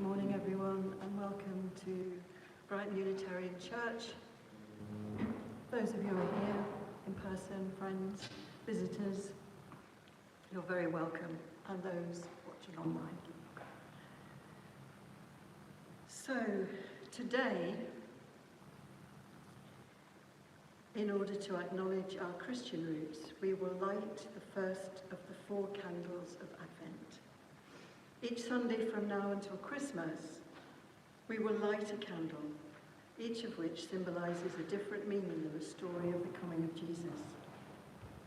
morning, everyone, and welcome to Brighton Unitarian Church. Those of you who are here in person, friends, visitors, you're very welcome, and those watching online. So, today, in order to acknowledge our Christian roots, we will light the first of the 4 candles of Advent. Each Sunday from now until Christmas, we will light a candle, each of which symbolises a different meaning of the story of the coming of Jesus.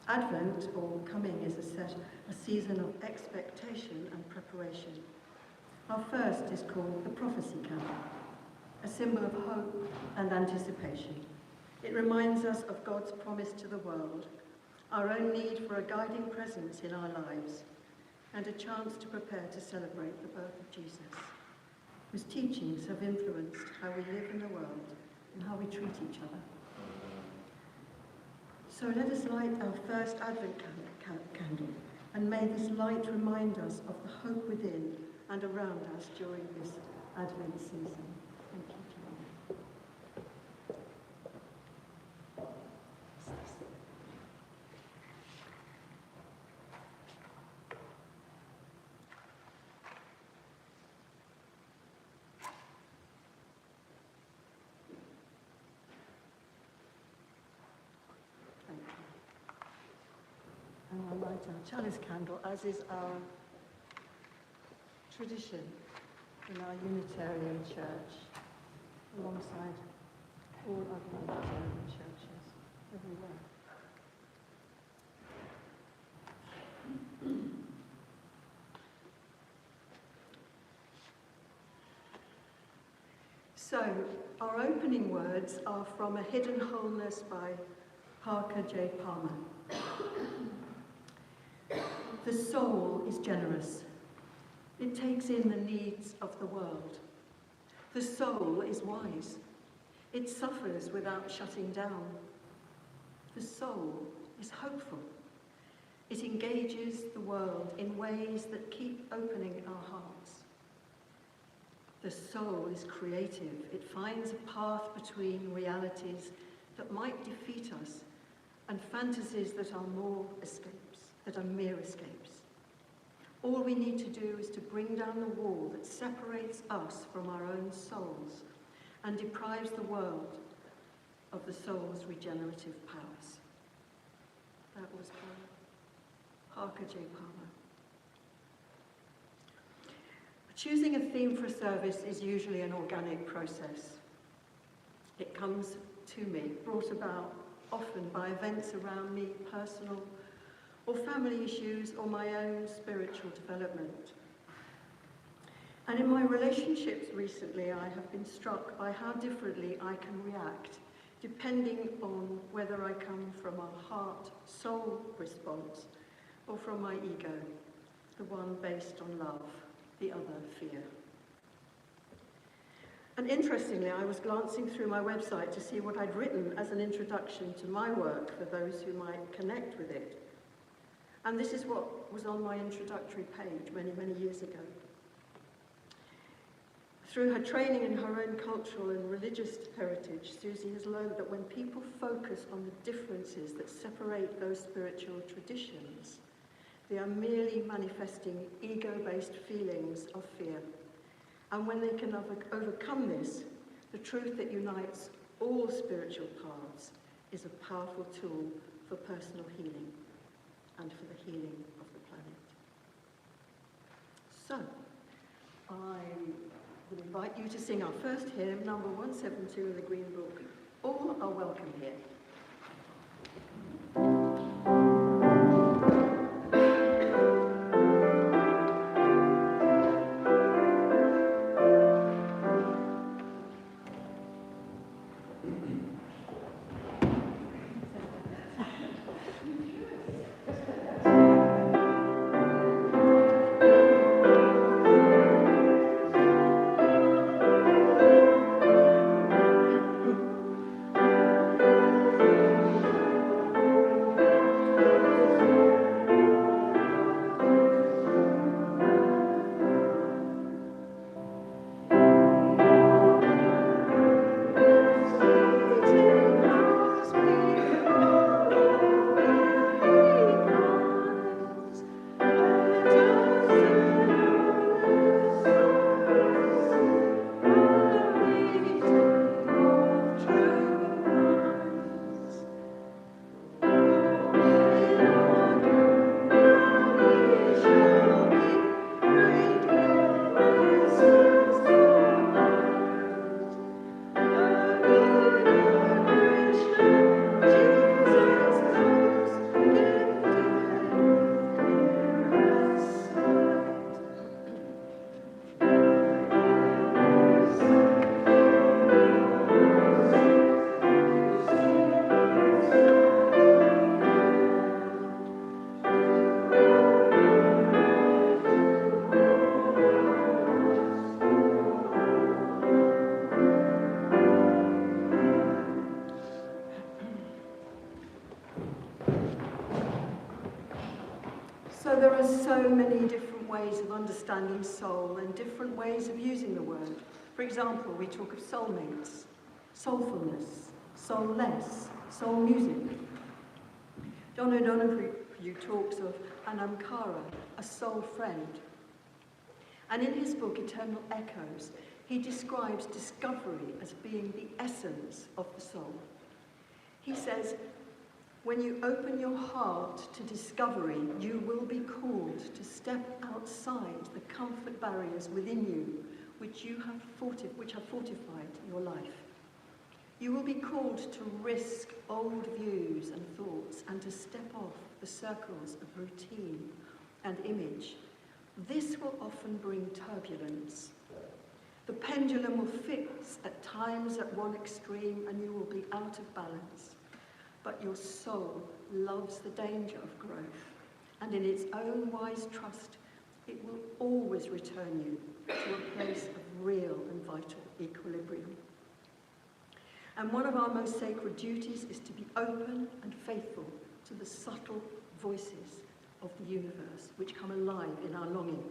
Advent, or coming, is a season of expectation and preparation. Our first is called the prophecy candle, a symbol of hope and anticipation. It reminds us of God's promise to the world, our own need for a guiding presence in our lives, and a chance to prepare to celebrate the birth of Jesus, whose teachings have influenced how we live in the world and how we treat each other. So let us light our first Advent candle, and may this light remind us of the hope within and around us during this Advent season. Thank you, John. And I'll light our chalice candle, as is our tradition in our Unitarian Church, alongside all other Unitarian churches everywhere. So, our opening words are from A Hidden Wholeness by Parker J. Palmer. The soul is generous. It takes in the needs of the world. The soul is wise. It suffers without shutting down. The soul is hopeful. It engages the world in ways that keep opening our hearts. The soul is creative. It finds a path between realities that might defeat us and fantasies that are mere escapes. All we need to do is to bring down the wall that separates us from our own souls and deprives the world of the soul's regenerative powers. That was Parker J. Palmer. Choosing a theme for a service is usually an organic process. It comes to me, brought about often by events around me, personal or family issues, or my own spiritual development. And in my relationships recently, I have been struck by how differently I can react, depending on whether I come from a heart-soul response or from my ego, the one based on love, the other fear. And interestingly, I was glancing through my website to see what I'd written as an introduction to my work for those who might connect with it. And this is what was on my introductory page many, many years ago. Through her training in her own cultural and religious heritage, Susie has learned that when people focus on the differences that separate those spiritual traditions, they are merely manifesting ego-based feelings of fear. And when they can overcome this, the truth that unites all spiritual paths is a powerful tool for personal healing and for the healing of the planet. So, I would invite you to sing our first hymn, number 172 in the Green Book. All are welcome here. So there are so many different ways of understanding soul and different ways of using the word. For example, we talk of soulmates, soulfulness, soulless, soul music. John O'Donoghue talks of an amkara, a soul friend. And in his book, Eternal Echoes, he describes discovery as being the essence of the soul. He says, when you open your heart to discovery, you will be called to step outside the comfort barriers within you, which have fortified your life. You will be called to risk old views and thoughts and to step off the circles of routine and image. This will often bring turbulence. The pendulum will fix at times at one extreme and you will be out of balance. But your soul loves the danger of growth, and in its own wise trust, it will always return you to a place of real and vital equilibrium. And one of our most sacred duties is to be open and faithful to the subtle voices of the universe, which come alive in our longing.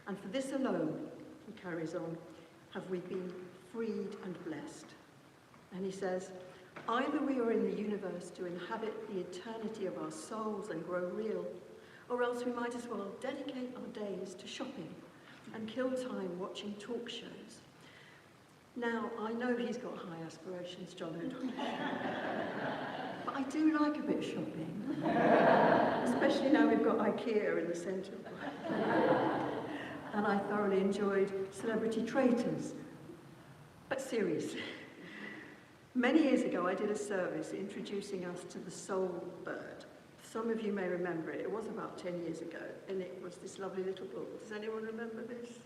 And for this alone, he carries on, have we been freed and blessed. And he says, either we are in the universe to inhabit the eternity of our souls and grow real, or else we might as well dedicate our days to shopping and kill time watching talk shows. Now, I know he's got high aspirations, John O'Donoghue, but I do like a bit of shopping, especially now we've got IKEA in the centre. And I thoroughly enjoyed Celebrity Traitors. But seriously, many years ago I did a service introducing us to the soul bird. Some of you may remember it. It was about 10 years ago, and it was this lovely little book. Does anyone remember this?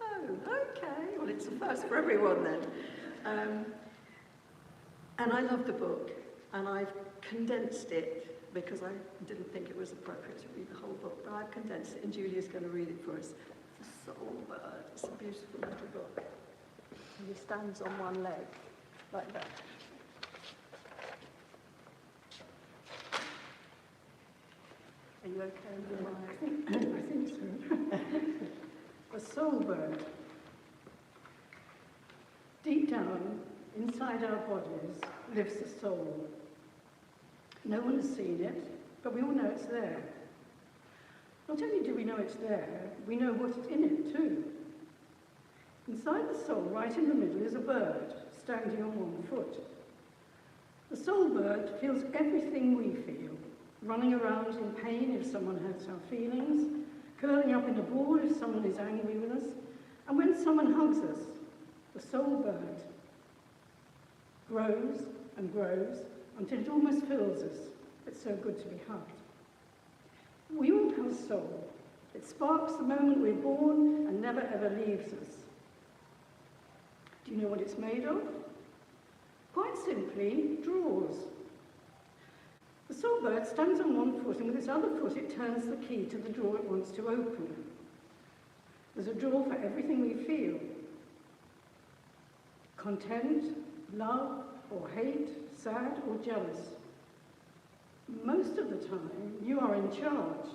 Oh, okay. Well, it's a first for everyone then. And I love the book, and I've condensed it because I didn't think it was appropriate to read the whole book, but I've condensed it, and Julia's going to read it for us. The Soul Bird. It's a beautiful little book. And he stands on one leg, like that. Are you okay with my... I think so. A soul bird. Deep down, inside our bodies, lives a soul. No one has seen it, but we all know it's there. Not only do we know it's there, we know what's in it too. Inside the soul, right in the middle, is a bird, standing on one foot. The soul bird feels everything we feel, running around in pain if someone hurts our feelings, curling up in a ball if someone is angry with us, and when someone hugs us, the soul bird grows and grows until it almost fills us. It's so good to be hugged. We all have a soul. It sparks the moment we're born and never ever leaves us. Do you know what it's made of? Quite simply, drawers. The soul bird stands on one foot, and with its other foot it turns the key to the drawer it wants to open. There's a drawer for everything we feel. Content, love or hate, sad or jealous. Most of the time, you are in charge,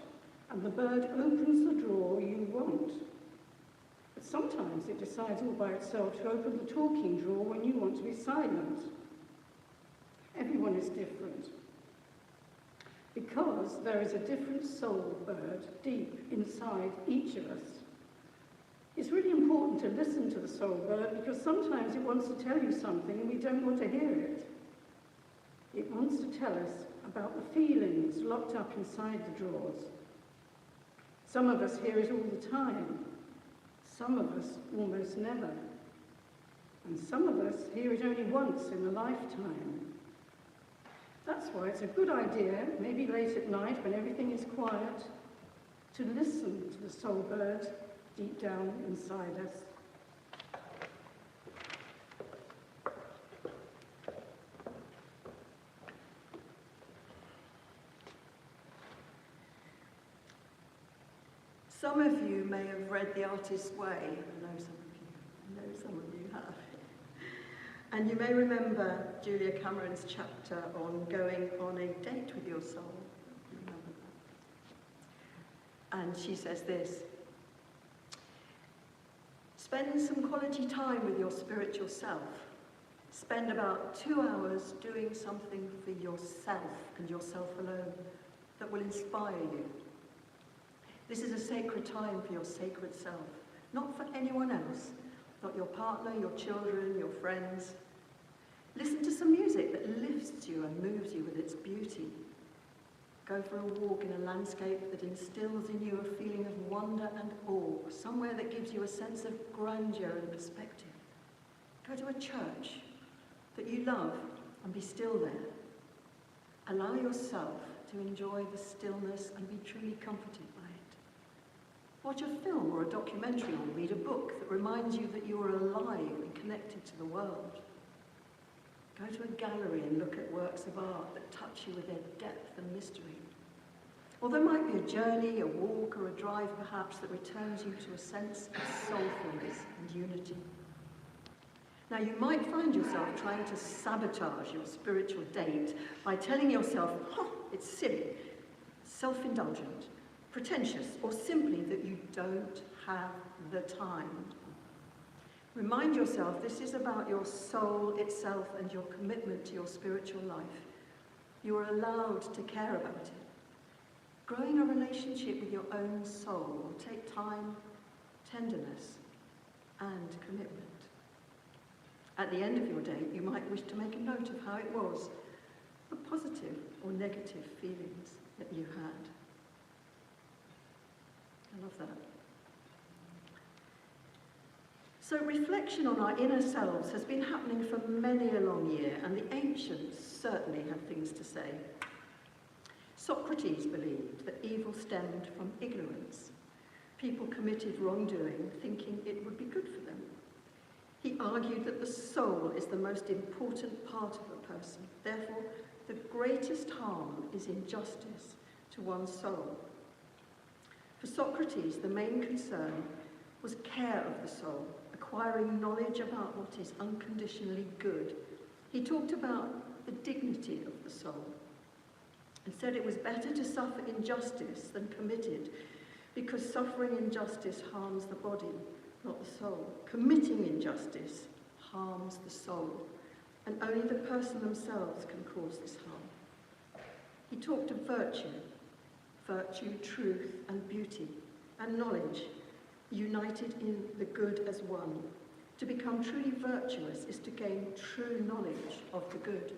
and the bird opens the drawer you want. But sometimes it decides all by itself to open the talking drawer when you want to be silent. Everyone is different. Because there is a different soul bird deep inside each of us. It's really important to listen to the soul bird because sometimes it wants to tell you something and we don't want to hear it. It wants to tell us about the feelings locked up inside the drawers. Some of us hear it all the time. Some of us almost never. And some of us hear it only once in a lifetime. That's why it's a good idea, maybe late at night when everything is quiet, to listen to the soul bird deep down inside us. Some of you may have read The Artist's Way. I know some of you have. And you may remember Julia Cameron's chapter on going on a date with your soul. You remember And she says this: spend some quality time with your spiritual self. Spend about 2 hours doing something for yourself and yourself alone that will inspire you. This is a sacred time for your sacred self, not for anyone else, not your partner, your children, your friends. Listen to some music that lifts you and moves you with its beauty. Go for a walk in a landscape that instills in you a feeling of wonder and awe, somewhere that gives you a sense of grandeur and perspective. Go to a church that you love and be still there. Allow yourself to enjoy the stillness and be truly comforted by it. Watch a film or a documentary or read a book that reminds you that you are alive and connected to the world. Go to a gallery and look at works of art that touch you with their depth and mystery. Or there might be a journey, a walk, or a drive perhaps that returns you to a sense of soulfulness and unity. Now, you might find yourself trying to sabotage your spiritual date by telling yourself, it's silly, self-indulgent, pretentious, or simply that you don't have the time. Remind yourself this is about your soul itself and your commitment to your spiritual life. You are allowed to care about it. Growing a relationship with your own soul will take time, tenderness, and commitment. At the end of your day, you might wish to make a note of how it was, the positive or negative feelings that you had. I love that. So reflection on our inner selves has been happening for many a long year, and the ancients certainly had things to say. Socrates believed that evil stemmed from ignorance. People committed wrongdoing thinking it would be good for them. He argued that the soul is the most important part of a person. Therefore, the greatest harm is injustice to one's soul. For Socrates, the main concern was care of the soul, acquiring knowledge about what is unconditionally good. He talked about the dignity of the soul and said it was better to suffer injustice than commit it, because suffering injustice harms the body, not the soul. Committing injustice harms the soul, and only the person themselves can cause this harm. He talked of virtue, truth, and beauty, and knowledge, united in the good as one. To become truly virtuous is to gain true knowledge of the good.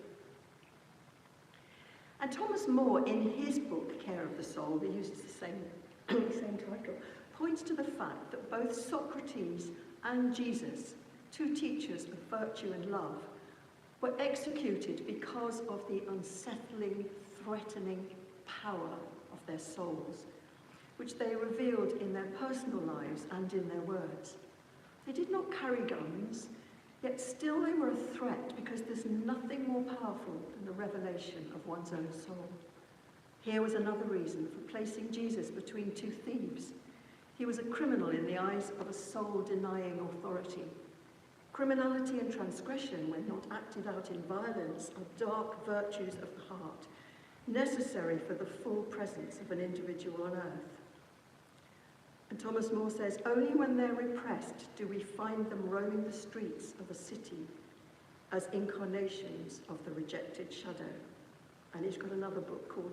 And Thomas More, in his book, Care of the Soul, that uses the same title, points to the fact that both Socrates and Jesus, two teachers of virtue and love, were executed because of the unsettling, threatening power of their souls, which they revealed in their personal lives and in their words. They did not carry guns, yet still they were a threat, because there's nothing more powerful than the revelation of one's own soul. Here was another reason for placing Jesus between two thieves. He was a criminal in the eyes of a soul-denying authority. Criminality and transgression, when not acted out in violence, are dark virtues of the heart, necessary for the full presence of an individual on earth. And Thomas More says, only when they're repressed do we find them roaming the streets of a city as incarnations of the rejected shadow. And he's got another book called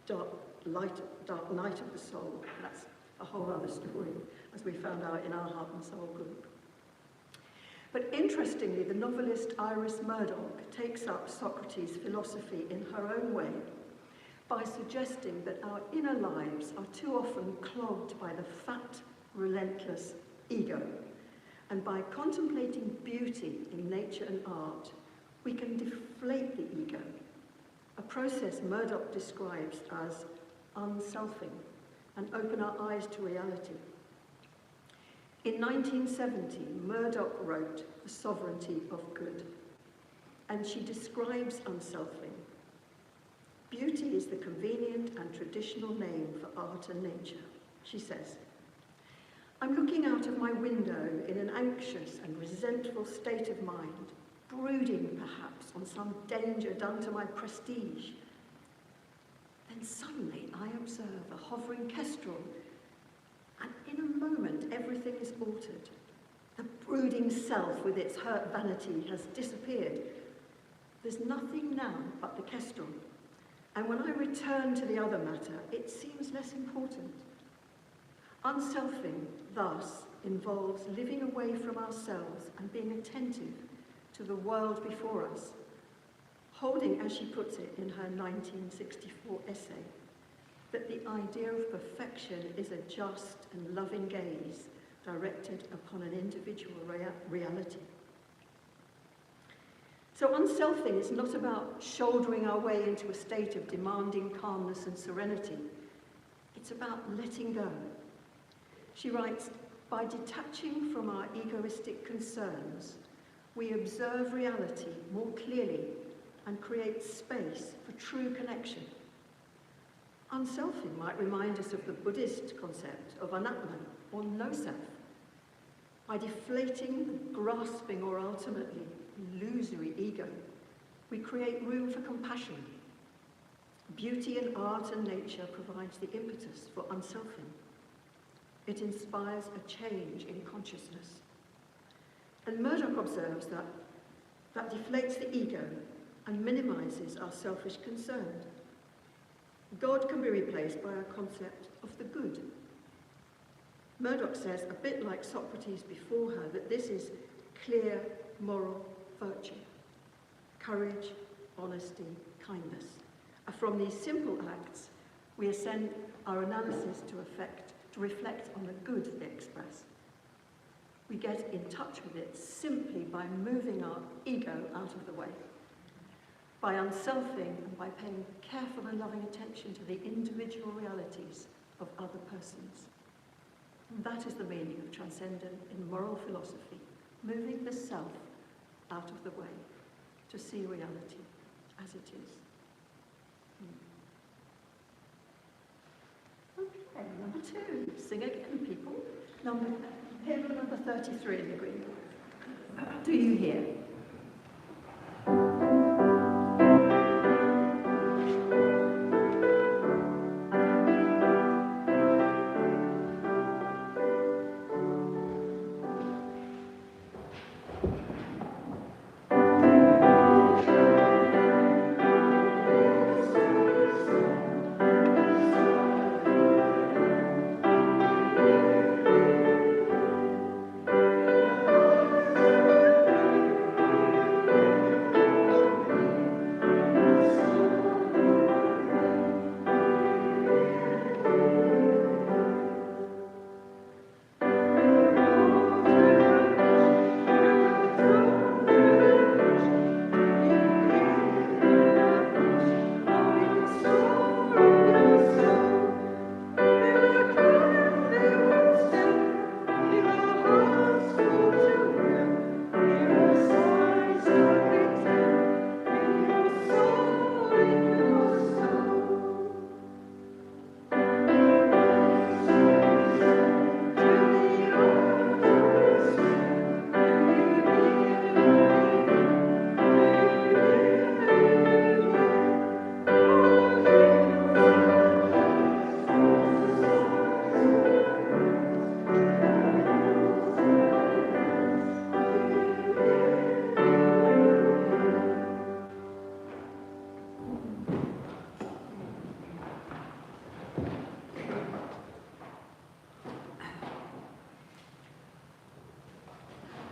Dark Night of the Soul. That's a whole other story, as we found out in our Heart and Soul group. But interestingly, the novelist Iris Murdoch takes up Socrates' philosophy in her own way by suggesting that our inner lives are too often clogged by the fat, relentless ego. And by contemplating beauty in nature and art, we can deflate the ego, a process Murdoch describes as unselfing, and open our eyes to reality. In 1970, Murdoch wrote The Sovereignty of Good, and she describes unselfing. Beauty is the convenient and traditional name for art and nature, she says. I'm looking out of my window in an anxious and resentful state of mind, brooding perhaps on some danger done to my prestige. Then suddenly I observe a hovering kestrel And in a moment, everything is altered. The brooding self with its hurt vanity has disappeared. There's nothing now but the kestrel. And when I return to the other matter, it seems less important. Unselfing, thus, involves living away from ourselves and being attentive to the world before us, holding, as she puts it in her 1964 essay, that the idea of perfection is a just and loving gaze directed upon an individual reality. So unselfing is not about shouldering our way into a state of demanding calmness and serenity. It's about letting go. She writes, by detaching from our egoistic concerns, we observe reality more clearly and create space for true connection. Unselfing might remind us of the Buddhist concept of anatman, or no self. By deflating the grasping or ultimately illusory ego, we create room for compassion. Beauty in art and nature provides the impetus for unselfing. It inspires a change in consciousness. And Murdoch observes that deflates the ego and minimizes our selfish concern. God can be replaced by a concept of the good. Murdoch says, a bit like Socrates before her, that this is clear moral virtue, courage, honesty, kindness. And from these simple acts, we ascend our analysis to reflect on the good they express. We get in touch with it simply by moving our ego out of the way, by unselfing and by paying careful and loving attention to the individual realities of other persons. And that is the meaning of transcendent in moral philosophy, moving the self out of the way to see reality as it is. Okay, number 2, sing again, people. Hymn number 33 in the green book. Do you hear?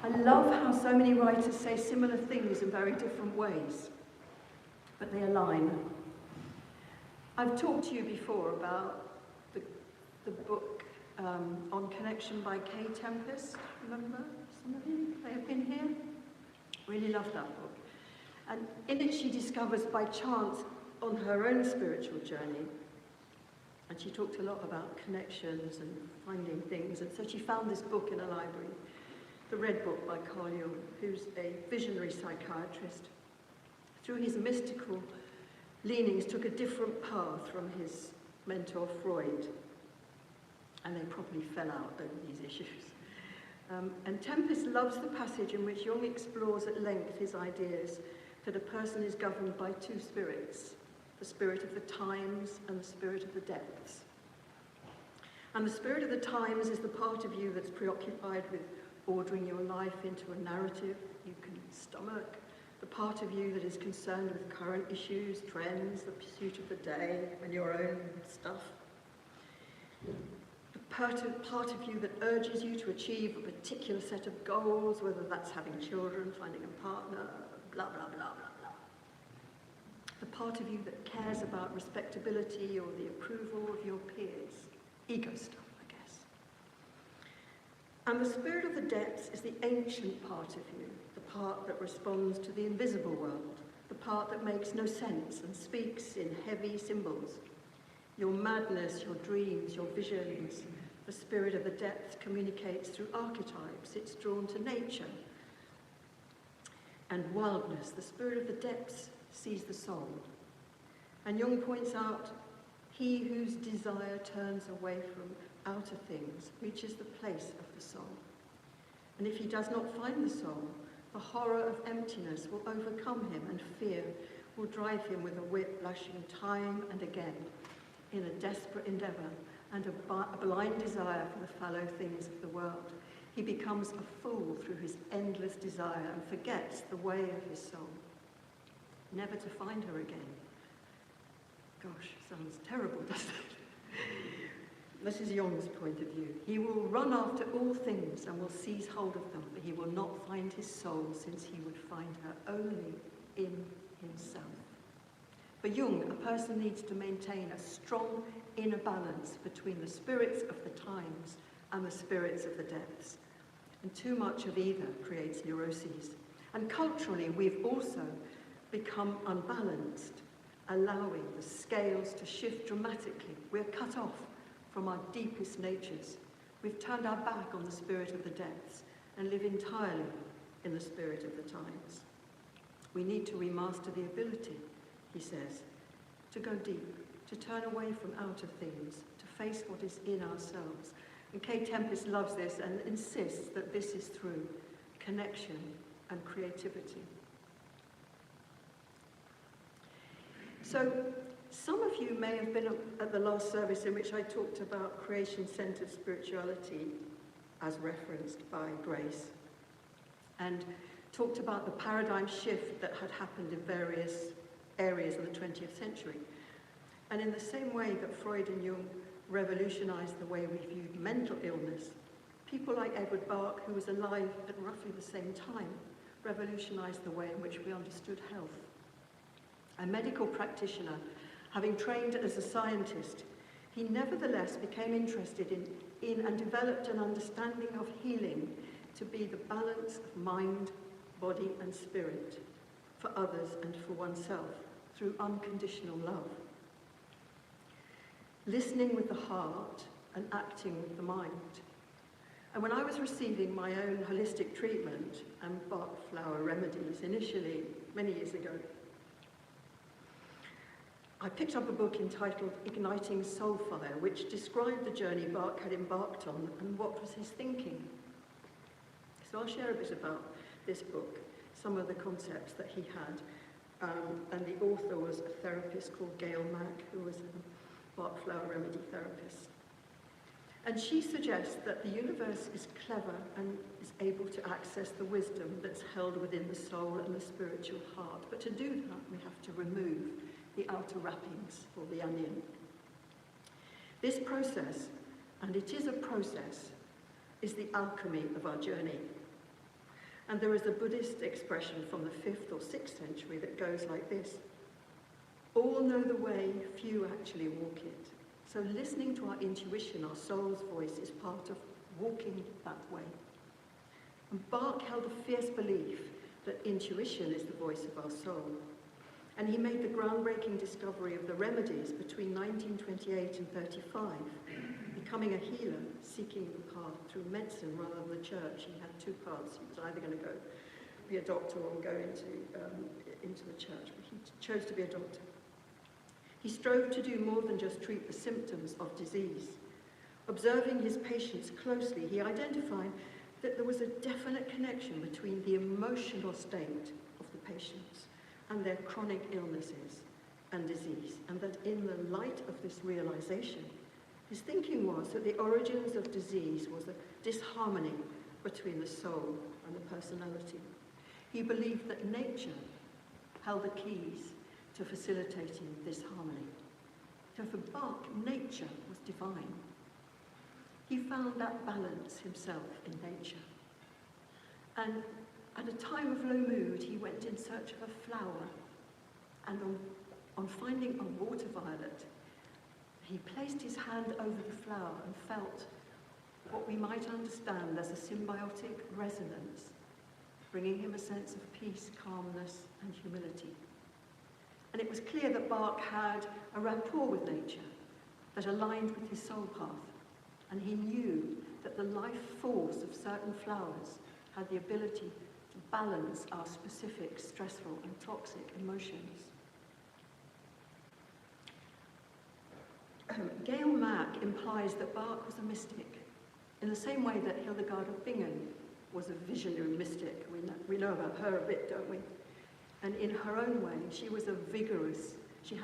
I love how so many writers say similar things in very different ways, but they align. I've talked to you before about the book On Connection by Kay Tempest. Remember? Some of you may have been here. Really love that book. And in it she discovers by chance on her own spiritual journey, and she talked a lot about connections and finding things, and so she found this book in a library, The Red Book by Carl Jung, who's a visionary psychiatrist. Through his mystical leanings, took a different path from his mentor Freud, and they probably fell out over these issues. And Tempest loves the passage in which Jung explores at length his ideas that a person is governed by two spirits, the spirit of the times and the spirit of the depths. And the spirit of the times is the part of you that's preoccupied with ordering your life into a narrative you can stomach, the part of you that is concerned with current issues, trends, the pursuit of the day, and your own stuff. The part of you that urges you to achieve a particular set of goals, whether that's having children, finding a partner, blah, blah, blah, blah, blah. The part of you that cares about respectability or the approval of your peers. Ego stuff, I guess. And the spirit of the depths is the ancient part of you, the part that responds to the invisible world, the part that makes no sense and speaks in heavy symbols. Your madness, your dreams, your visions. The spirit of the depths communicates through archetypes. It's drawn to nature and wildness. The spirit of the depths sees the soul. And Jung points out, he whose desire turns away from outer things reaches the place of the soul. And if he does not find the soul, the horror of emptiness will overcome him, and fear will drive him with a whip lashing time and again in a desperate endeavour and a blind desire for the fallow things of the world. He becomes a fool through his endless desire and forgets the way of his soul, never to find her again. Gosh, sounds terrible, doesn't it? This is Jung's point of view. He will run after all things and will seize hold of them, but he will not find his soul, since he would find her only in himself. For Jung, a person needs to maintain a strong inner balance between the spirits of the times and the spirits of the depths. And too much of either creates neuroses. And culturally, we've also become unbalanced, allowing the scales to shift dramatically. We're cut off from our deepest natures. We've turned our back on the spirit of the depths and live entirely in the spirit of the times. We need to remaster the ability, he says, to go deep, to turn away from outer things, to face what is in ourselves. And Kay Tempest loves this and insists that this is through connection and creativity. So, some of you may have been at the last service in which I talked about creation-centered spirituality as referenced by Grace, and talked about the paradigm shift that had happened in various areas of the 20th century. And in the same way that Freud and Jung revolutionized the way we viewed mental illness, people like Edward Bach, who was alive at roughly the same time, revolutionized the way in which we understood health. A medical practitioner, having trained as a scientist, he nevertheless became interested in and developed an understanding of healing to be the balance of mind, body, and spirit for others and for oneself through unconditional love. Listening with the heart and acting with the mind. And when I was receiving my own holistic treatment and Bach flower remedies initially, many years ago, I picked up a book entitled Igniting Soul Fire, which described the journey Bach had embarked on and what was his thinking. So I'll share a bit about this book, some of the concepts that he had. And the author was a therapist called Gail Mack, who was a Bach flower remedy therapist. And she suggests that the universe is clever and is able to access the wisdom that's held within the soul and the spiritual heart. But to do that, we have to remove the outer wrappings, or the onion. This process, and it is a process, is the alchemy of our journey. And there is a Buddhist expression from the 5th or 6th century that goes like this: all know the way, few actually walk it. So listening to our intuition, our soul's voice, is part of walking that way. And Bach held a fierce belief that intuition is the voice of our soul. And he made the groundbreaking discovery of the remedies between 1928 and 35, becoming a healer, seeking the path through medicine rather than the church. He had two paths. He was either going to go be a doctor or go into the church, but he chose to be a doctor. He strove to do more than just treat the symptoms of disease. Observing his patients closely, he identified that there was a definite connection between the emotional state of the patients and their chronic illnesses and disease, and that in the light of this realization, His thinking was that the origins of disease was a disharmony between the soul and the personality. He believed that nature held the keys to facilitating this harmony. So for Bach, nature was divine. He found that balance himself in nature. And at a time of low mood, he went in search of a flower. And on finding a water violet, he placed his hand over the flower and felt what we might understand as a symbiotic resonance, bringing him a sense of peace, calmness, and humility. And it was clear that Bach had a rapport with nature that aligned with his soul path. And he knew that the life force of certain flowers had the ability to balance our specific stressful and toxic emotions. Gail Mack implies that Bach was a mystic, in the same way that Hildegard of Bingen was a visionary mystic. We know about her a bit, don't we? And in her own way, she had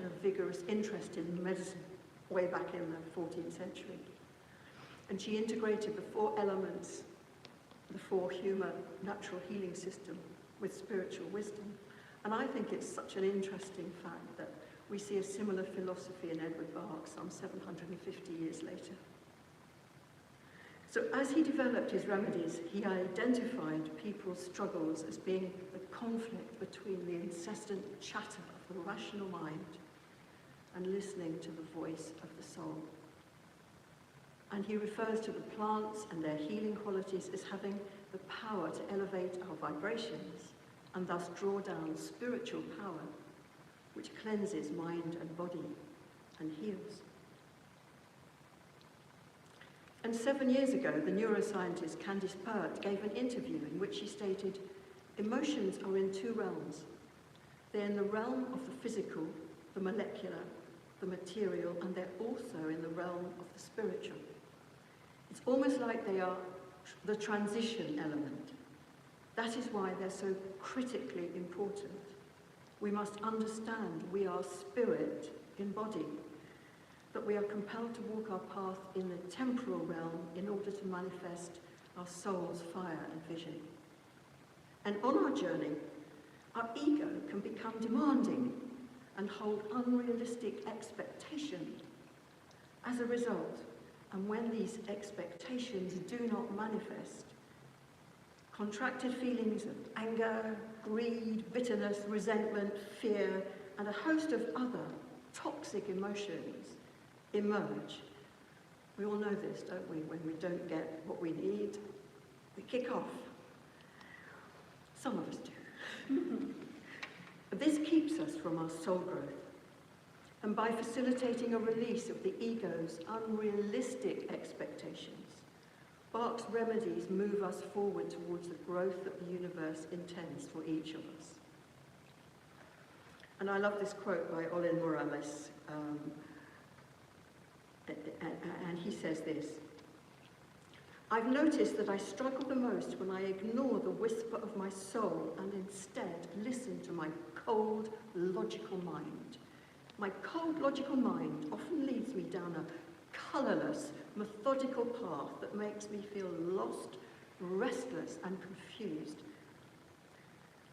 a vigorous interest in medicine way back in the 14th century. And she integrated the four elements, the four human natural healing system with spiritual wisdom. And I think it's such an interesting fact that we see a similar philosophy in Edward Bach some 750 years later. So as he developed his remedies, he identified people's struggles as being the conflict between the incessant chatter of the rational mind and listening to the voice of the soul. And he refers to the plants and their healing qualities as having the power to elevate our vibrations and thus draw down spiritual power, which cleanses mind and body and heals. And 7 years ago, the neuroscientist Candice Pert gave an interview in which she stated, emotions are in two realms. They're in the realm of the physical, the molecular, the material, and they're also in the realm of the spiritual. It's almost like they are the transition element. That is why they're so critically important. We must understand we are spirit in body, that we are compelled to walk our path in the temporal realm in order to manifest our soul's fire and vision. And on our journey, our ego can become demanding and hold unrealistic expectations. As a result, and when these expectations do not manifest, contracted feelings of anger, greed, bitterness, resentment, fear, and a host of other toxic emotions emerge. We all know this, don't we? When we don't get what we need, we kick off. Some of us do. But this keeps us from our soul growth. And by facilitating a release of the ego's unrealistic expectations, Bach's remedies move us forward towards the growth that the universe intends for each of us. And I love this quote by Olin Morales, and he says this: I've noticed that I struggle the most when I ignore the whisper of my soul and instead listen to my cold, logical mind. My cold, logical mind often leads me down a colourless, methodical path that makes me feel lost, restless, and confused.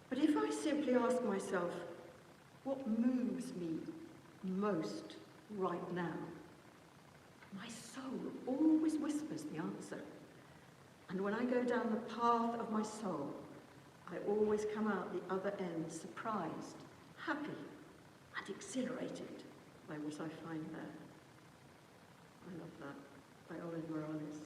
But if I simply ask myself, what moves me most right now? My soul always whispers the answer. And when I go down the path of my soul, I always come out the other end surprised, happy, and exhilarated by what I find there. I love that, by Olin Morales.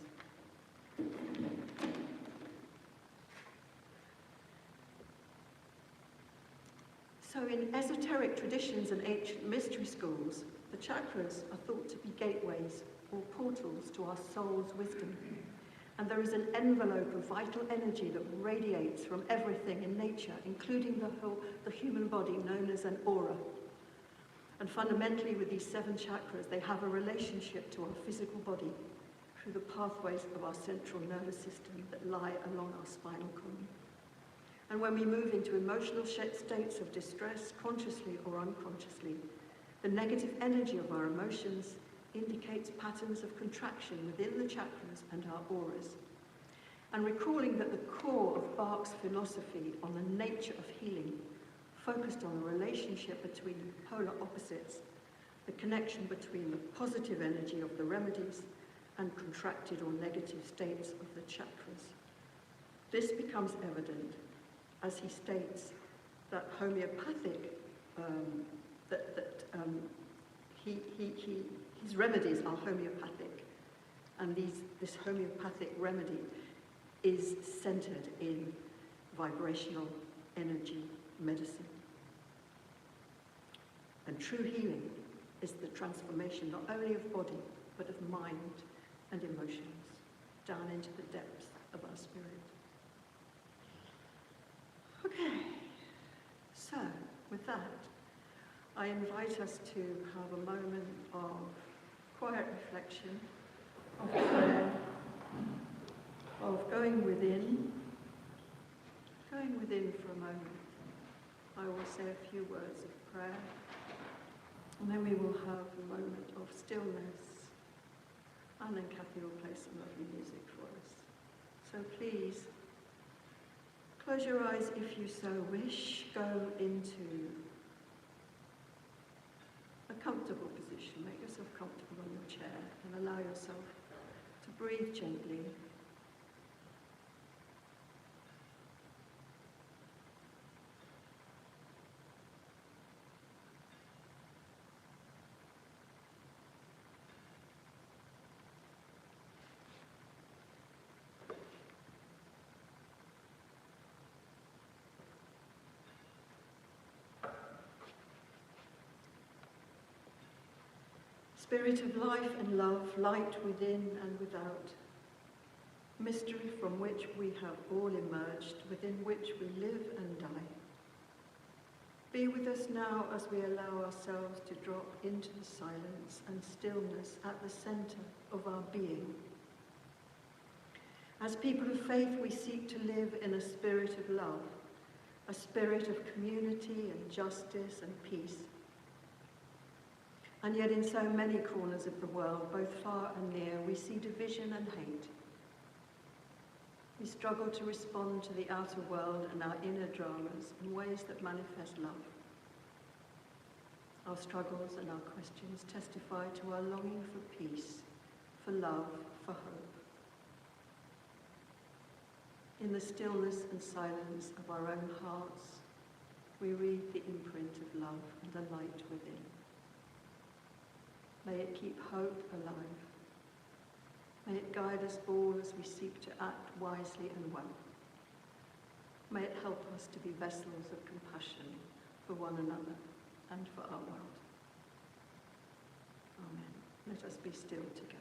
So in esoteric traditions and ancient mystery schools, the chakras are thought to be gateways or portals to our soul's wisdom. And there is an envelope of vital energy that radiates from everything in nature, including the human body, known as an aura. And fundamentally, with these 7 chakras, they have a relationship to our physical body through the pathways of our central nervous system that lie along our spinal column. And when we move into emotional states of distress, consciously or unconsciously, the negative energy of our emotions indicates patterns of contraction within the chakras and our auras, and recalling that the core of Bach's philosophy on the nature of healing focused on the relationship between polar opposites, the connection between the positive energy of the remedies and contracted or negative states of the chakras. This becomes evident as he states that homeopathic, his remedies are homeopathic, and this homeopathic remedy is centered in vibrational energy medicine. And true healing is the transformation not only of body, but of mind and emotions down into the depths of our spirit. Okay, so with that, I invite us to have a moment of quiet reflection, of prayer, of going within for a moment. I will say a few words of prayer, and then we will have a moment of stillness, and then Kathy will play some lovely music for us. So please, close your eyes if you so wish. Go into a comfortable position. Make yourself comfortable on your chair and allow yourself to breathe gently. Spirit of life and love, light within and without, mystery from which we have all emerged, within which we live and die. Be with us now as we allow ourselves to drop into the silence and stillness at the center of our being. As people of faith, we seek to live in a spirit of love, a spirit of community and justice and peace. And yet in so many corners of the world, both far and near, we see division and hate. We struggle to respond to the outer world and our inner dramas in ways that manifest love. Our struggles and our questions testify to our longing for peace, for love, for hope. In the stillness and silence of our own hearts, we read the imprint of love and the light within. May it keep hope alive. May it guide us all as we seek to act wisely and well. May it help us to be vessels of compassion for one another and for our world. Amen. Let us be still together.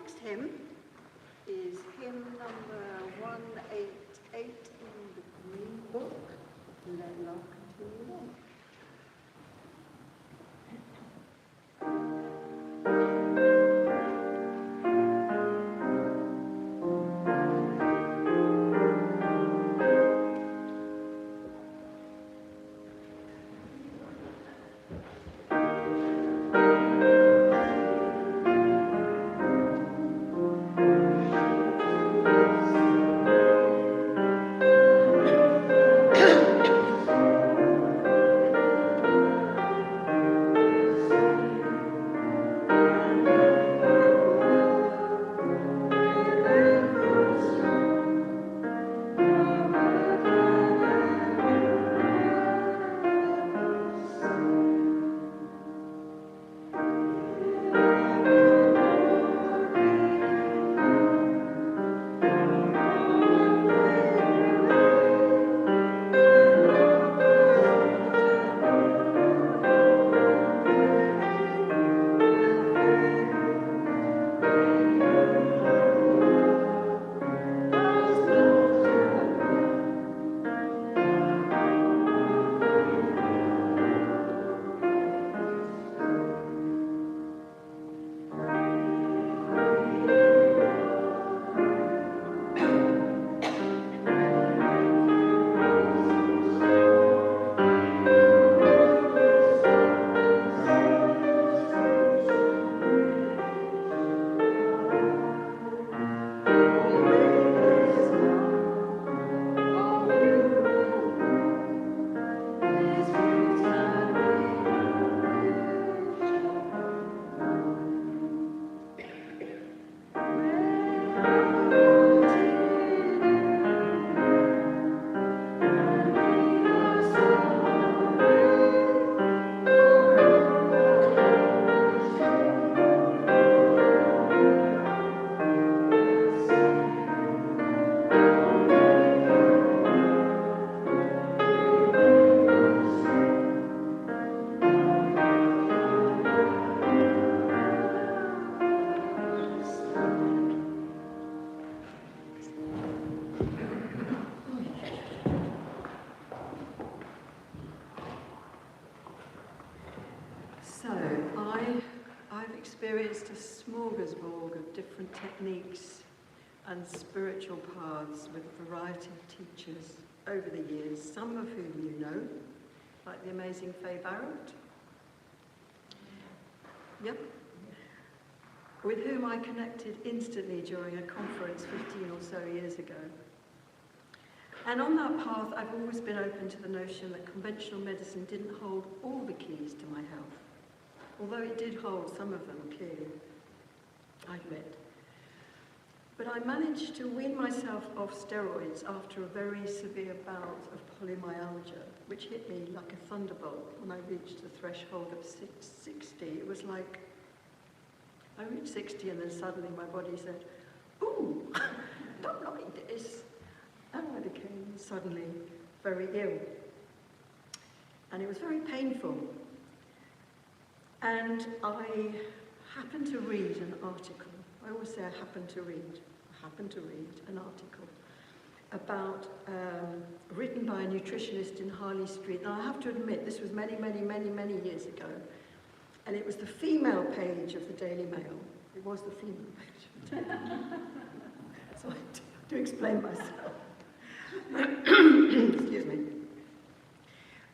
next hymn is hymn number 188 in the Green Book. Let love continue on. I've experienced a smorgasbord of different techniques and spiritual paths with a variety of teachers over the years, some of whom you know, like the amazing Faye Barrett. Yep. With whom I connected instantly during a conference 15 or so years ago. And on that path, I've always been open to the notion that conventional medicine didn't hold all the keys to my health, although it did hold some of them, clearly, I admit. But I managed to wean myself off steroids after a very severe bout of polymyalgia, which hit me like a thunderbolt when I reached the threshold of 60. It was like, I reached 60 and then suddenly my body said, ooh, don't like this. And I became suddenly very ill. And it was very painful. And I happened to read an article. I always say I happened to read an article about, written by a nutritionist in Harley Street. And I have to admit, this was many, many, many, many years ago. And it was the female page of the Daily Mail. It was the female page of the Daily Mail. So I do explain myself. Excuse me.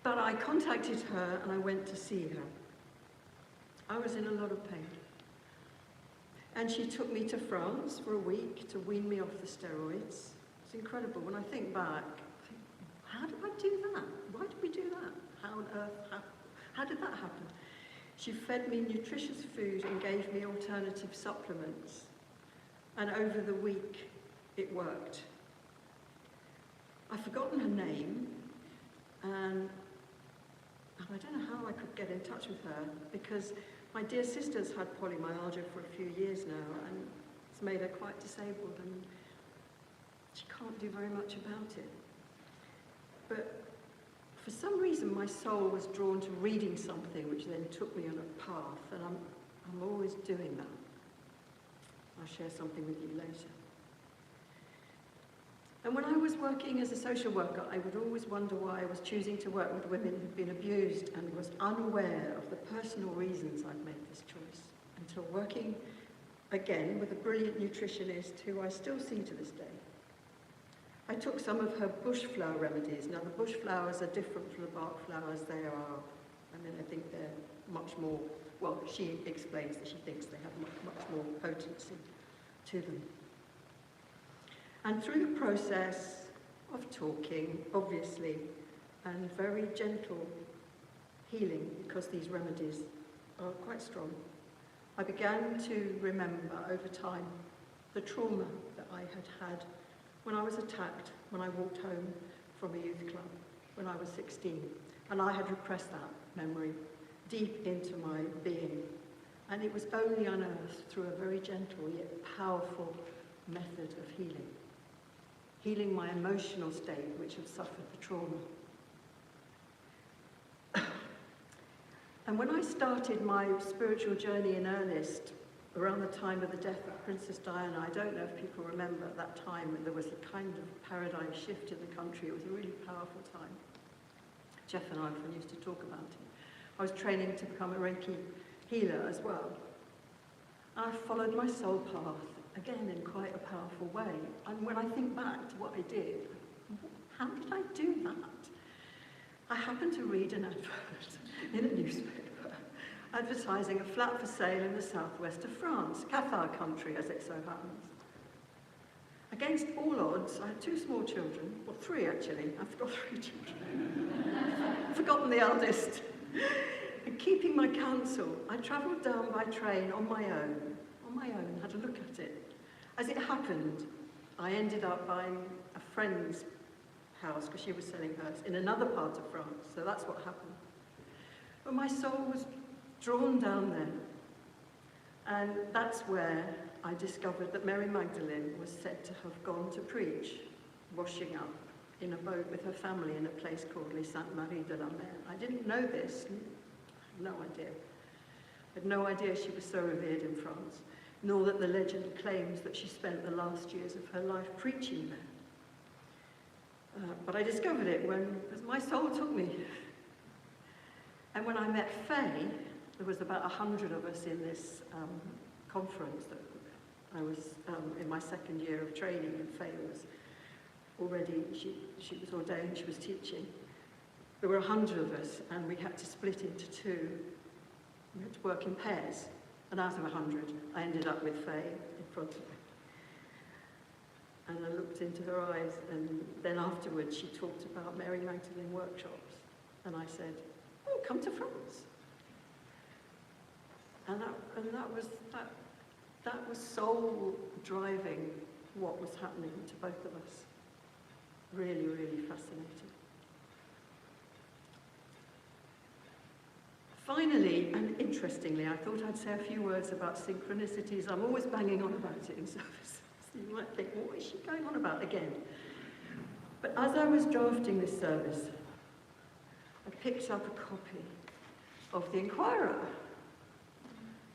But I contacted her and I went to see her. I was in a lot of pain. And she took me to France for a week to wean me off the steroids. It's incredible. When I think back, I think, how did I do that? Why did we do that? How on earth, how did that happen? She fed me nutritious food and gave me alternative supplements. And over the week, it worked. I've forgotten her name, and I don't know how I could get in touch with her, because my dear sister's had polymyalgia for a few years now, and it's made her quite disabled, and she can't do very much about it. But for some reason, my soul was drawn to reading something, which then took me on a path, and I'm always doing that. I'll share something with you later. And when I was working as a social worker, I would always wonder why I was choosing to work with women who'd been abused and was unaware of the personal reasons I'd made this choice, until working again with a brilliant nutritionist who I still see to this day. I took some of her bush flower remedies. Now, the bush flowers are different from the bark flowers. I think they're much more, well, she explains that she thinks they have much more potency to them. And through the process of talking, obviously, and very gentle healing, because these remedies are quite strong, I began to remember over time the trauma that I had had when I was attacked, when I walked home from a youth club, when I was 16. And I had repressed that memory deep into my being. And it was only unearthed through a very gentle yet powerful method of healing. Healing my emotional state, which had suffered the trauma. And when I started my spiritual journey in earnest, around the time of the death of Princess Diana, I don't know if people remember at that time, there was a kind of paradigm shift in the country. It was a really powerful time. Jeff and I often used to talk about it. I was training to become a Reiki healer as well. I followed my soul path, again in quite a powerful way. And when I think back to what I did, how did I do that? I happened to read an advert in a newspaper advertising a flat for sale in the southwest of France, Cathar country as it so happens. Against all odds, I had two small children, well, three actually, I've got three children. I've forgotten the eldest. And keeping my counsel, I travelled down by train on my own, had a look at it. As it happened, I ended up buying a friend's house, because she was selling hers, in another part of France, so that's what happened. But my soul was drawn down there, and that's where I discovered that Mary Magdalene was said to have gone to preach, washing up in a boat with her family in a place called Les Saintes Maries de la Mer. I didn't know this, no idea. I had no idea she was so revered in France, nor that the legend claims that she spent the last years of her life preaching there. But I discovered it as my soul took me. And when I met Faye, there was about 100 of us in this conference that I was in my second year of training, and Faye was already, she was ordained, she was teaching. There were 100 of us, and we had to split into two. We had to work in pairs, and out of 100, I ended up with Faye in front of me. And I looked into her eyes, and then afterwards she talked about Mary Magdalene workshops. And I said, oh, come to France. And that was soul driving what was happening to both of us. Really, really fascinating. Finally, and interestingly, I thought I'd say a few words about synchronicities. I'm always banging on about it in service. So you might think, what is she going on about again? But as I was drafting this service, I picked up a copy of The Inquirer.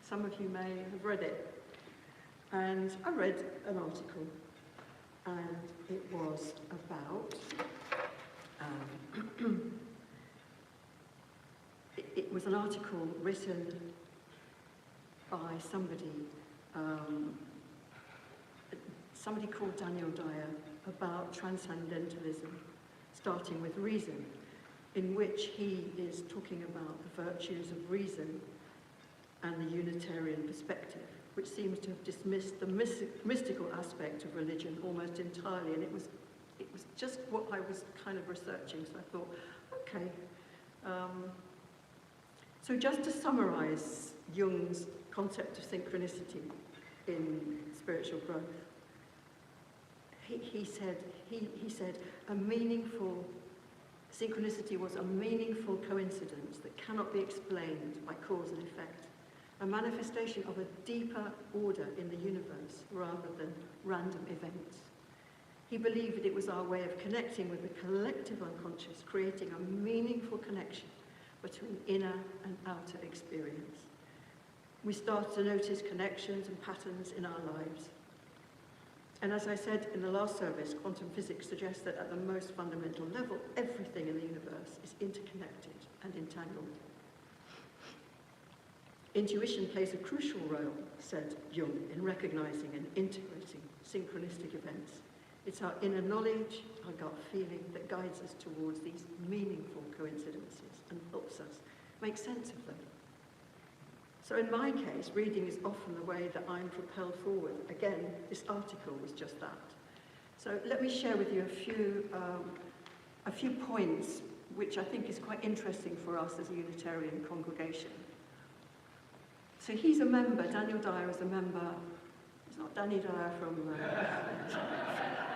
Some of you may have read it. And I read an article, and it was about, it was an article written by somebody called Daniel Dyer, about transcendentalism, starting with reason, in which he is talking about the virtues of reason and the Unitarian perspective, which seems to have dismissed the mystical aspect of religion almost entirely. And it was just what I was kind of researching, so I thought, okay. So just to summarize Jung's concept of synchronicity in spiritual growth, he said a meaningful synchronicity was a meaningful coincidence that cannot be explained by cause and effect, a manifestation of a deeper order in the universe rather than random events. He believed it was our way of connecting with the collective unconscious, creating a meaningful connection between inner and outer experience. We start to notice connections and patterns in our lives. And as I said in the last service, quantum physics suggests that at the most fundamental level, everything in the universe is interconnected and entangled. Intuition plays a crucial role, said Jung, in recognizing and integrating synchronistic events. It's our inner knowledge, our gut feeling, that guides us towards these meaningful coincidences and helps us make sense of them. So in my case, reading is often the way that I'm propelled forward. Again, this article was just that. So let me share with you a few points which I think is quite interesting for us as a Unitarian congregation. So he's a member, Daniel Dyer is a member. It's not Danny Dyer from...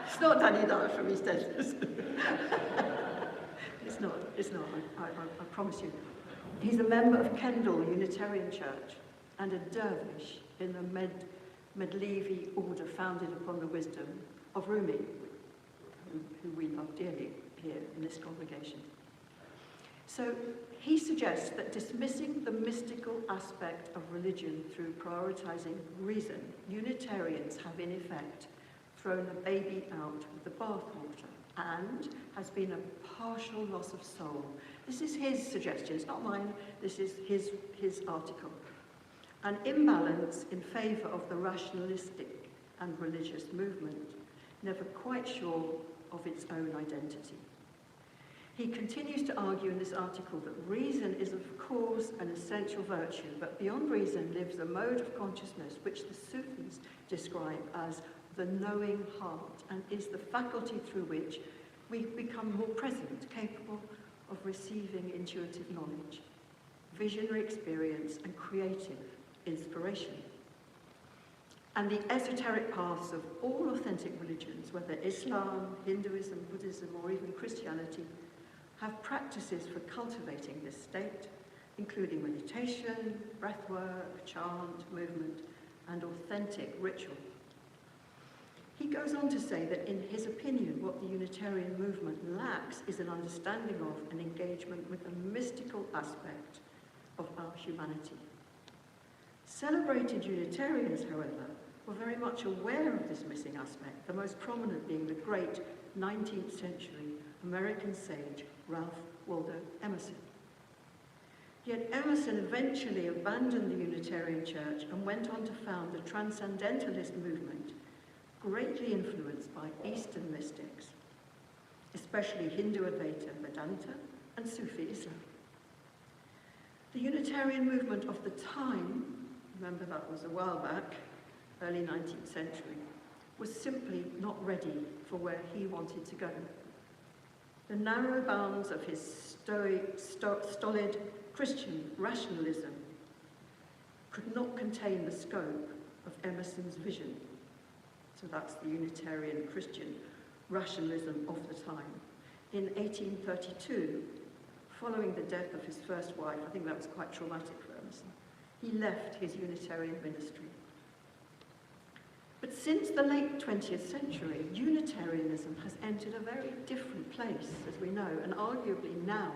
it's not Danny Dyer from EastEnders. It's not, I promise you. He's a member of Kendal Unitarian Church and a dervish in the Medlevi order founded upon the wisdom of Rumi, who we love dearly here in this congregation. So he suggests that dismissing the mystical aspect of religion through prioritizing reason, Unitarians have in effect thrown the baby out with the bathwater and has been a partial loss of soul. This is his suggestion, it's not mine, this is his article. An imbalance in favour of the rationalistic and religious movement, never quite sure of its own identity. He continues to argue in this article that reason is of course an essential virtue, but beyond reason lives a mode of consciousness which the Sufis describe as the knowing heart, and is the faculty through which we become more present, capable of receiving intuitive knowledge, visionary experience, and creative inspiration. And the esoteric paths of all authentic religions, whether Islam, Hinduism, Buddhism, or even Christianity, have practices for cultivating this state, including meditation, breathwork, chant, movement, and authentic ritual. He goes on to say that in his opinion, what the Unitarian movement lacks is an understanding of and engagement with the mystical aspect of our humanity. Celebrated Unitarians, however, were very much aware of this missing aspect, the most prominent being the great 19th century American sage Ralph Waldo Emerson. Yet Emerson eventually abandoned the Unitarian Church and went on to found the Transcendentalist movement, greatly influenced by Eastern mystics, especially Hindu Advaita, Vedanta, and Sufi Islam. The Unitarian movement of the time, remember that was a while back, early 19th century, was simply not ready for where he wanted to go. The narrow bounds of his stolid Christian rationalism could not contain the scope of Emerson's vision. So that's the Unitarian Christian rationalism of the time. In 1832, following the death of his first wife, I think that was quite traumatic for Emerson, he left his Unitarian ministry. But since the late 20th century, Unitarianism has entered a very different place, as we know, and arguably now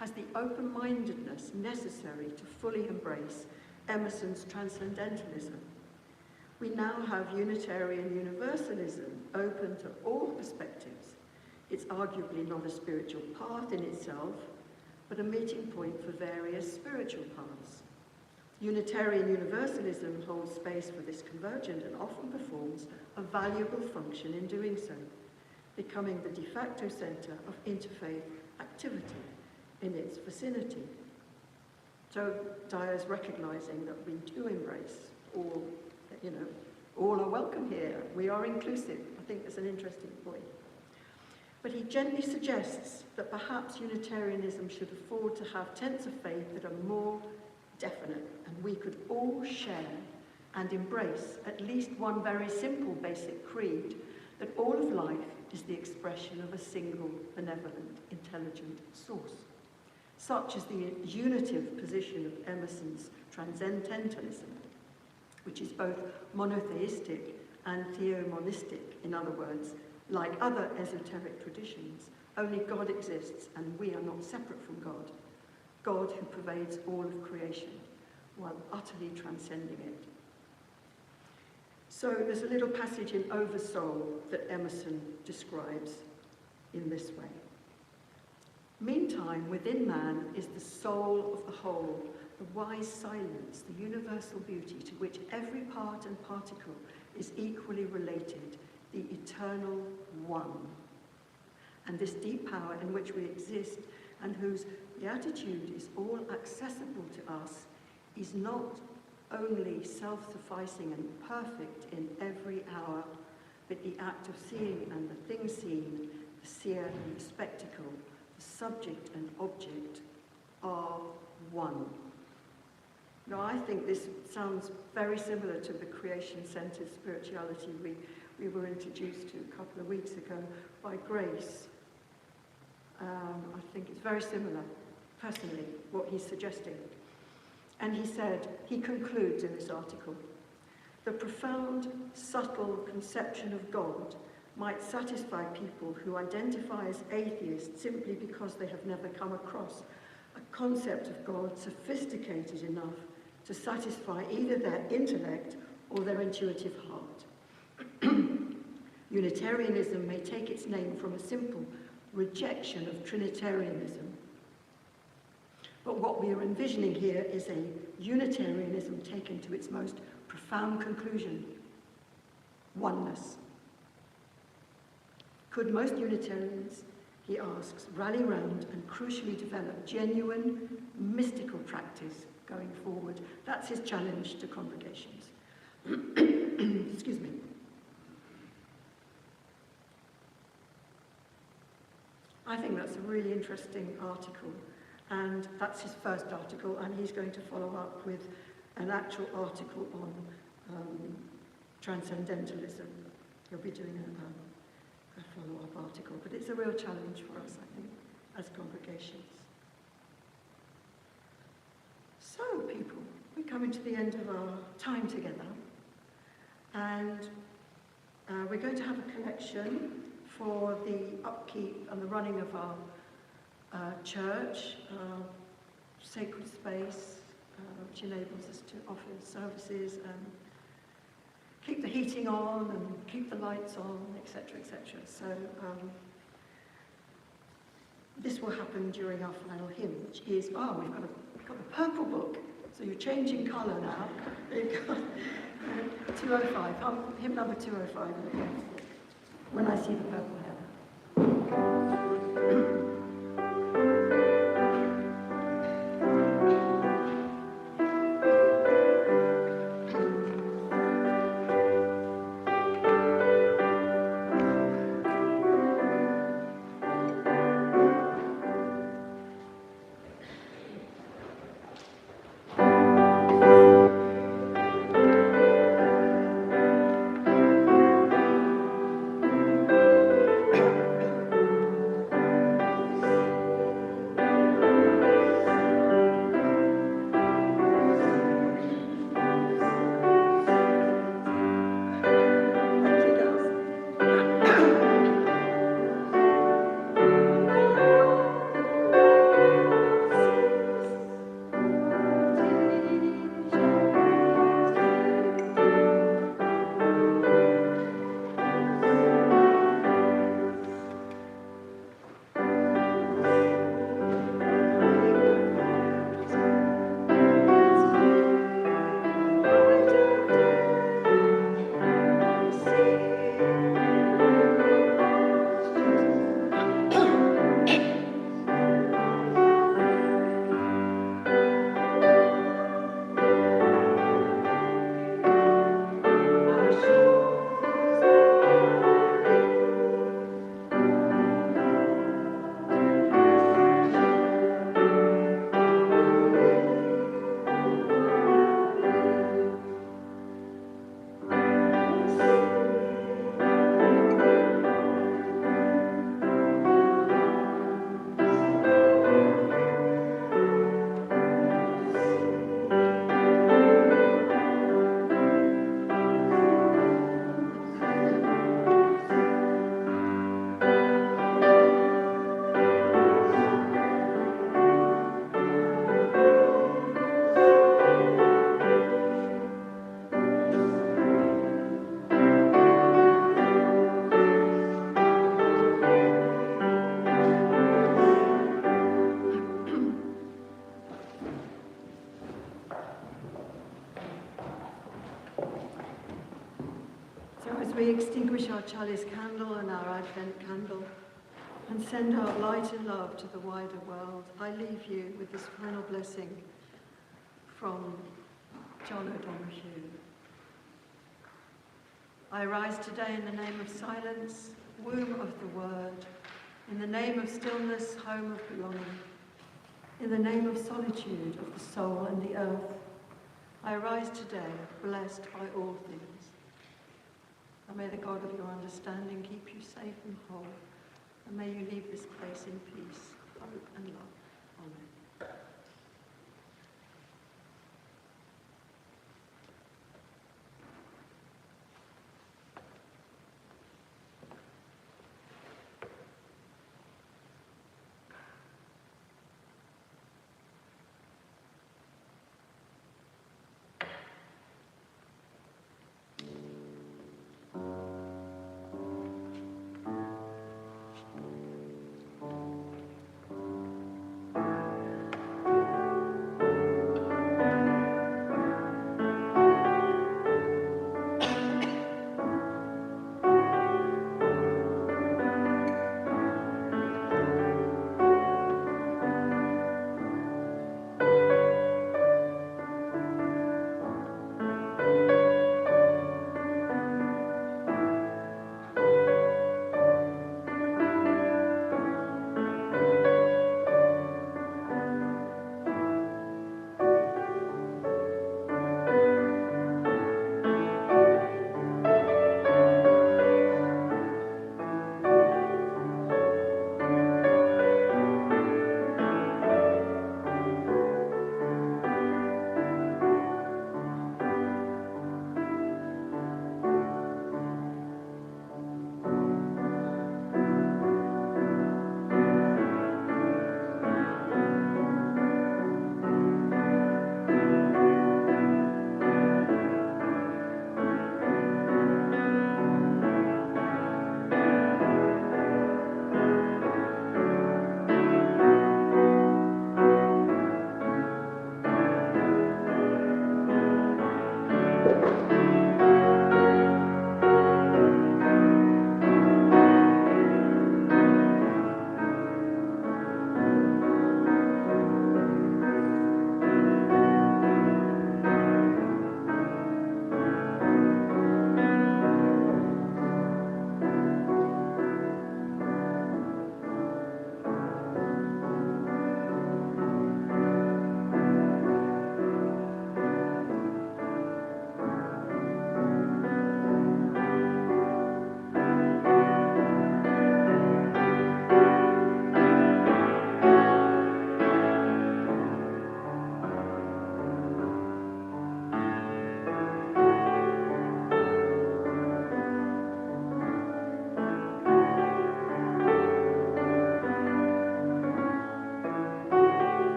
has the open-mindedness necessary to fully embrace Emerson's transcendentalism. We now have Unitarian Universalism open to all perspectives. It's arguably not a spiritual path in itself, but a meeting point for various spiritual paths. Unitarian Universalism holds space for this convergent and often performs a valuable function in doing so, becoming the de facto centre of interfaith activity in its vicinity. So Dyer's recognising that we do embrace all, all are welcome here. We are inclusive. I think that's an interesting point. But he gently suggests that perhaps Unitarianism should afford to have tenets of faith that are more definite, and we could all share and embrace at least one very simple basic creed, that all of life is the expression of a single, benevolent, intelligent source. Such is the unitive position of Emerson's transcendentalism, which is both monotheistic and theomonistic. In other words, like other esoteric traditions, only God exists and we are not separate from God. God who pervades all of creation. one utterly transcending it. So there's a little passage in Oversoul that Emerson describes in this way. Meantime, within man is the soul of the whole, the wise silence, the universal beauty to which every part and particle is equally related, the eternal one. And this deep power in which we exist and whose beatitude is all accessible to us is not only self-sufficing and perfect in every hour, but the act of seeing and the thing seen, the seer and the spectacle, the subject and object are one. Now, I think this sounds very similar to the creation-centered spirituality we were introduced to a couple of weeks ago by Grace. I think it's very similar, personally, what he's suggesting. And he concludes in this article, the profound, subtle conception of God might satisfy people who identify as atheists simply because they have never come across a concept of God sophisticated enough to satisfy either their intellect or their intuitive heart. Unitarianism may take its name from a simple rejection of Trinitarianism. But what we are envisioning here is a Unitarianism taken to its most profound conclusion: oneness. Could most Unitarians, he asks, rally round and crucially develop genuine mystical practice going forward? That's his challenge to congregations. Excuse me. I think that's a really interesting article, and that's his first article, and he's going to follow up with an actual article on transcendentalism. He'll be doing a follow-up article, but it's a real challenge for us, I think, as congregations. So, people, we're coming to the end of our time together, and we're going to have a collection for the upkeep and the running of our church, sacred space, which enables us to offer services and keep the heating on and keep the lights on, etc., etc. So this will happen during our final hymn, which is, we've got the purple book, so you're changing colour now. You've got 205, hymn number 205 again, when I see the purple heather. we extinguish our chalice candle and our Advent candle and send out light and love to the wider world, I leave you with this final blessing from John O'Donoghue. I rise today in the name of silence, womb of the word, in the name of stillness, home of belonging, in the name of solitude of the soul and the earth. I rise today, blessed by all things. And may the God of your understanding keep you safe and whole, and may you leave this place in peace, hope and love. Amen.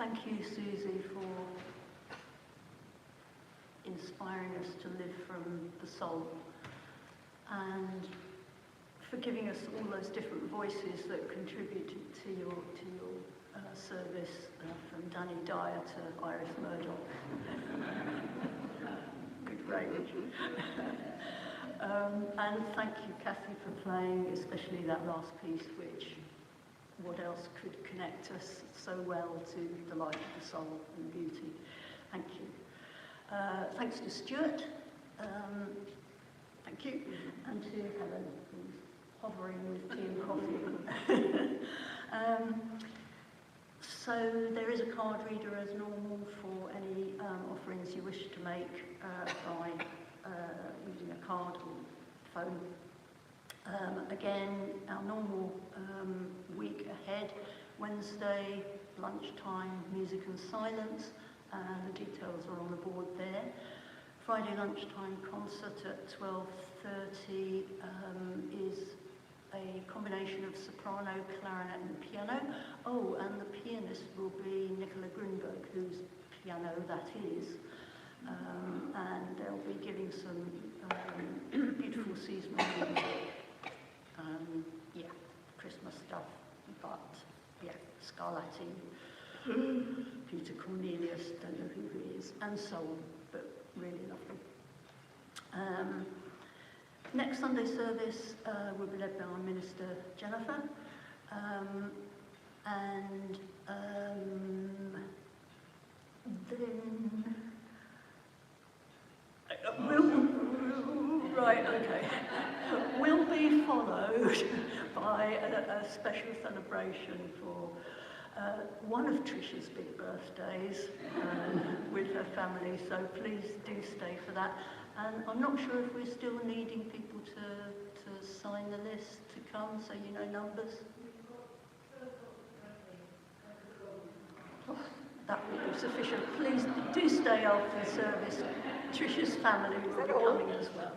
Thank you, Susie, for inspiring us to live from the soul and for giving us all those different voices that contributed to your service from Danny Dyer to Iris Murdoch. Good range. And thank you, Kathy, for playing, especially that last piece, which, what else could connect us so well to the life of the soul and beauty. Thank you. Thanks to Stuart. Thank you. And to Helen, who's hovering with tea and coffee. So there is a card reader as normal for any offerings you wish to make by using a card or phone. Again, our normal week ahead, Wednesday, lunchtime, music and silence, and the details are on the board there. Friday lunchtime concert at 12:30 is a combination of soprano, clarinet and piano. Oh, and the pianist will be Nicola Grunberg, whose piano that is. And they'll be giving some beautiful seasonal music. Yeah, Christmas stuff, but yeah, Scarlatti, Peter Cornelius, don't know who he is, and so on, but really lovely. Next Sunday service will be led by our minister, Jennifer, and then will be followed by a special celebration for one of Tricia's big birthdays with her family, so please do stay for that. And I'm not sure if we're still needing people to sign the list to come, so you know numbers. Oh, that will be sufficient. Please do stay after the service. Tricia's family will be coming as well.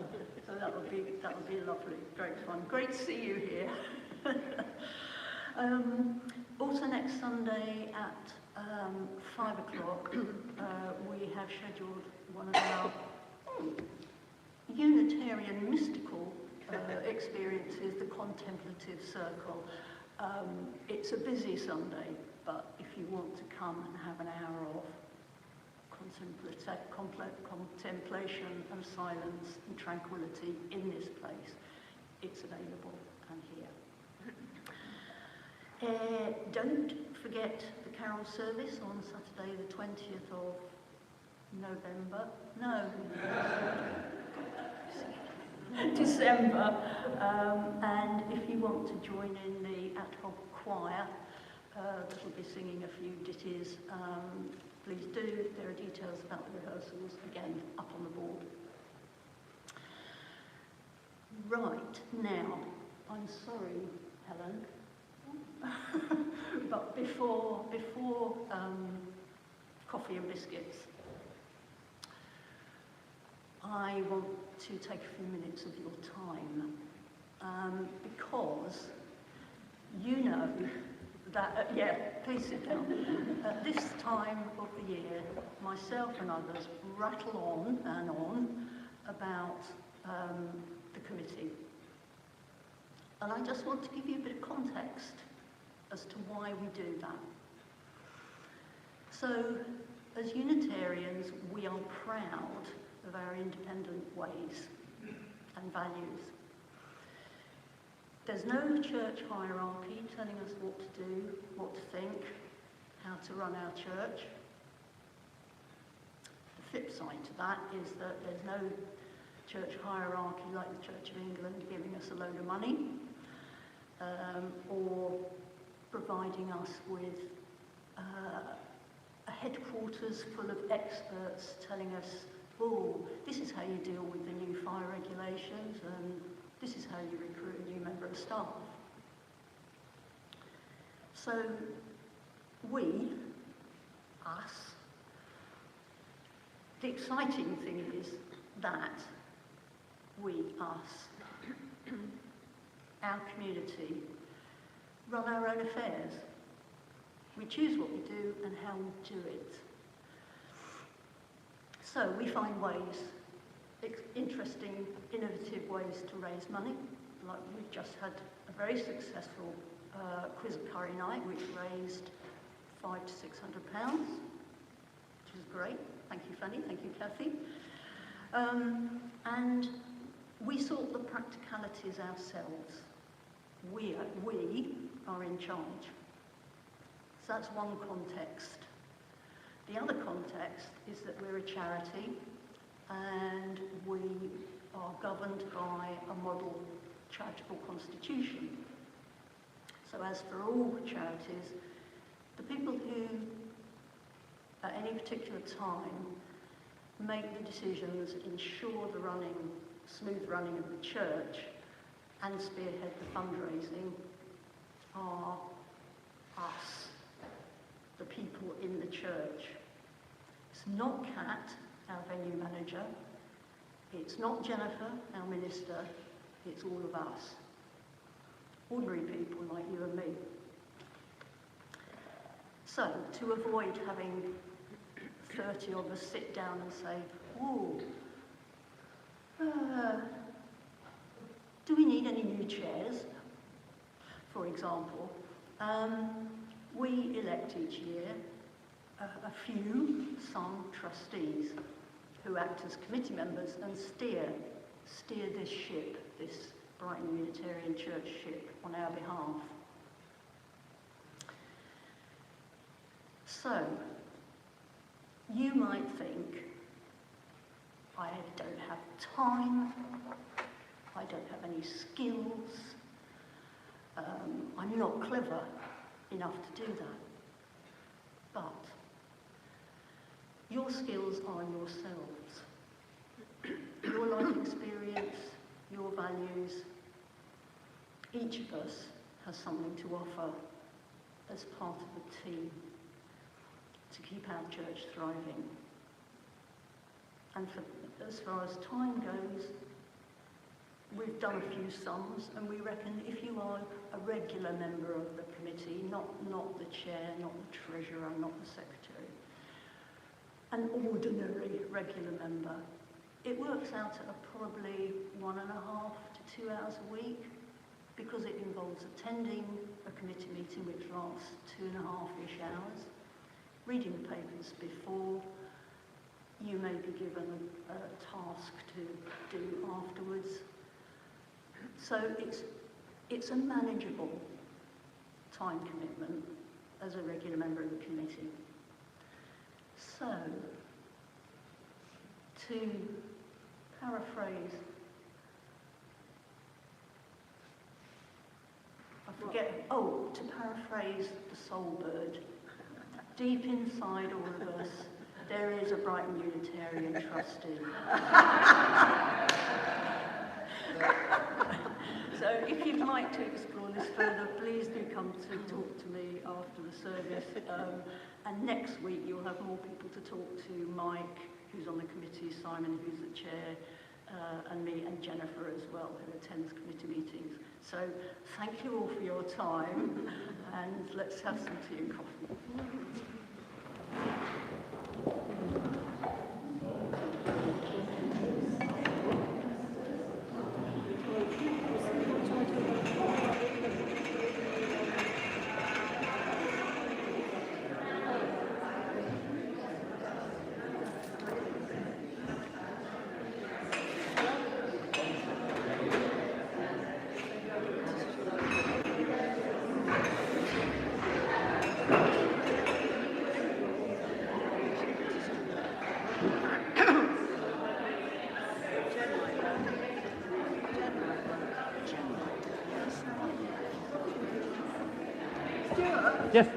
So that would be lovely, great fun. Great to see you here. Also next Sunday at 5 o'clock, we have scheduled one of our Unitarian mystical experiences, the Contemplative Circle. It's a busy Sunday, but if you want to come and have an hour of contemplation and silence and tranquility in this place, it's available and here. Don't forget the carol service on Saturday the 20th of November. No. December. And if you want to join in the ad hoc choir that will be singing a few ditties, please do. There are details about the rehearsals, again, up on the board. Right, now, I'm sorry, Helen, but before coffee and biscuits, I want to take a few minutes of your time because you know that, yeah, please sit down. At this time of the year, myself and others rattle on and on about the committee. And I just want to give you a bit of context as to why we do that. So, as Unitarians, we are proud of our independent ways and values. There's no church hierarchy telling us what to do, what to think, how to run our church. The flip side to that is that there's no church hierarchy like the Church of England giving us a load of money or providing us with a headquarters full of experts telling us, oh, this is how you deal with the new fire regulations and this is how you recruit a new member of staff. So we, us, the exciting thing is that we, us, our community, run our own affairs. We choose what we do and how we do it. So we find ways, interesting, innovative ways to raise money. Like we've just had a very successful quiz and curry night, which raised £500 to £600, which is great. Thank you, Fanny. Thank you, Kathy. And we sort the practicalities ourselves. We are in charge. So that's one context. The other context is that we're a charity and we are governed by a model charitable constitution. So as for all charities, the people who at any particular time make the decisions, ensure the smooth running of the church and spearhead the fundraising are us, the people in the church. It's not Kat, our venue manager. It's not Jennifer, our minister. It's all of us. Ordinary people like you and me. So, to avoid having 30 of us sit down and say, oh, do we need any new chairs? For example, we elect each year some trustees who act as committee members and steer this ship, this Brighton Unitarian Church ship, on our behalf. So, you might think, I don't have time, I don't have any skills, I'm not clever enough to do that. But your skills are yourselves. Your life experience, your values, each of us has something to offer as part of a team to keep our church thriving. And as far as time goes, we've done a few sums, and we reckon if you are a regular member of the committee, not the chair, not the treasurer, not the secretary, an ordinary regular member, it works out at probably 1.5 to 2 hours a week, because it involves attending a committee meeting which lasts 2.5-ish hours, reading the papers before. You may be given a task to do afterwards. So it's a manageable time commitment as a regular member of the committee. So, to paraphrase, to paraphrase the soul bird, deep inside all of us, there is a Brighton Unitarian trustee. So if you'd like to explore this further, please do come to talk to me after the service. And next week you'll have more people to talk to, Mike, who's on the committee, Simon, who's the chair, and me, and Jennifer as well, who attends committee meetings. So thank you all for your time, and let's have some tea and coffee. Yes.